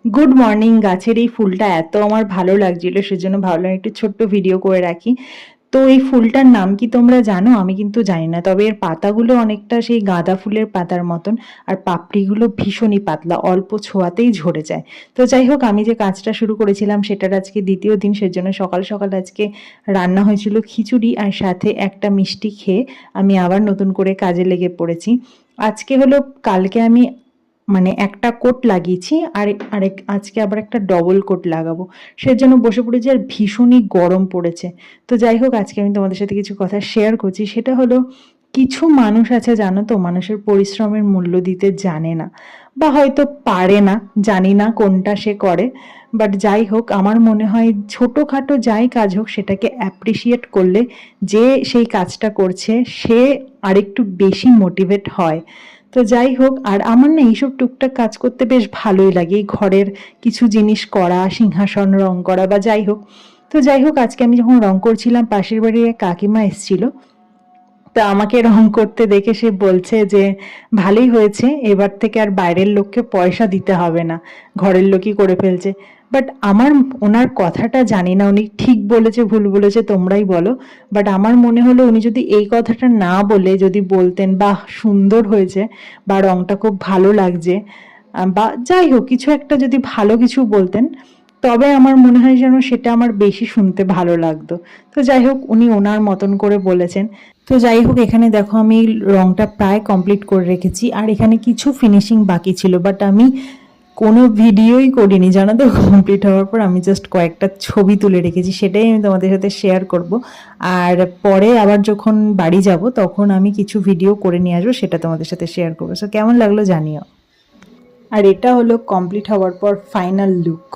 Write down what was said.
Good morning. গাছের এই ফুলটা এত আমার ভালো লাগছিল, সেজন্য ভাবলাম একটু ছোট্ট ভিডিও করে রাখি। তো এই ফুলটার নাম কি তোমরা জানো? আমি কিন্তু জানি না, তবে এর পাতাগুলো অনেকটা সেই গাঁদা ফুলের পাতার মতন, আর পাপড়িগুলো ভীষণই পাতলা, অল্প ছোঁয়াতেই ঝরে যায়। তো যাই হোক, আমি যে কাজটা শুরু করেছিলাম সেটার আজকে দ্বিতীয় দিন, সেজন্য সকাল সকাল আজকে রান্না হয়েছিল খিচুড়ি, আর সাথে একটা মিষ্টি খেয়ে আমি আবার নতুন করে কাজে লেগে পড়েছি। আজকে হলো, কালকে আমি মানে একটা কোট লাগিয়েছি, আর আরেক আজকে আবার একটা ডবল কোট লাগাবো, সেজন্য বসে পড়েছি, আর ভীষণই গরম পড়েছে। তো যাই হোক, আজকে আমি তোমাদের সাথে কিছু কথা শেয়ার করছি। সেটা হলো, কিছু মানুষ আছে জানো তো, মানুষের পরিশ্রমের মূল্য দিতে জানে না, বা হয়তো পারে না, জানি না কোনটা সে করে। বাট যাই হোক, আমার মনে হয় ছোটোখাটো যাই কাজ হোক সেটাকে অ্যাপ্রিসিয়েট করলে যে সেই কাজটা করছে সে আরেকটু বেশি মোটিভেট হয়। তো যাই হোক, আর আমার না এইসব টুকটাক কাজ করতে বেশ ভালোই লাগে, এই ঘরের কিছু জিনিস করা, সিংহাসন রং করা বা যাই হোক। তো যাই হোক, আজকে আমি যখন রং করছিলাম, পাশের বাড়ির এক কাকিমা এসেছিল। তা আমাকে রং করতে দেখে সে বলছে যে ভালোই হয়েছে, এবার থেকে আর বাইরের লোককে পয়সা দিতে হবে না, ঘরের লোকই করে ফেলছে। বাট আমার ওনার কথাটা জানি না উনি ঠিক বলেছে ভুল বলেছে, তোমরাই বলো। বাট আমার মনে হলো উনি যদি এই কথাটা না বলে যদি বলতেন, বাহ সুন্দর হয়েছে, বা রংটা খুব ভালো লাগছে, বা যাই হোক কিছু একটা যদি ভালো কিছু বলতেন, তবে আমার মনে হয় যেন সেটা আমার বেশি শুনতে ভালো লাগতো। তো যাই হোক, উনি ওনার মতন করে বলেছেন। তো যাই হোক, এখানে দেখো আমি রংটা প্রায় কমপ্লিট করে রেখেছি, আর এখানে কিছু ফিনিশিং বাকি ছিল, বাট আমি কোনো ভিডিওই করিনি জানো তো। কমপ্লিট হওয়ার পর আমি জাস্ট কয়েকটা ছবি তুলে রেখেছি, সেটাই আমি তোমাদের সাথে শেয়ার করব। আর পরে আবার যখন বাড়ি যাব তখন আমি কিছু ভিডিও করে নিয়ে আসবো, সেটা তোমাদের সাথে শেয়ার করবো। সো কেমন লাগলো জানিও। আর এটা হলো কমপ্লিট হওয়ার পর ফাইনাল লুক।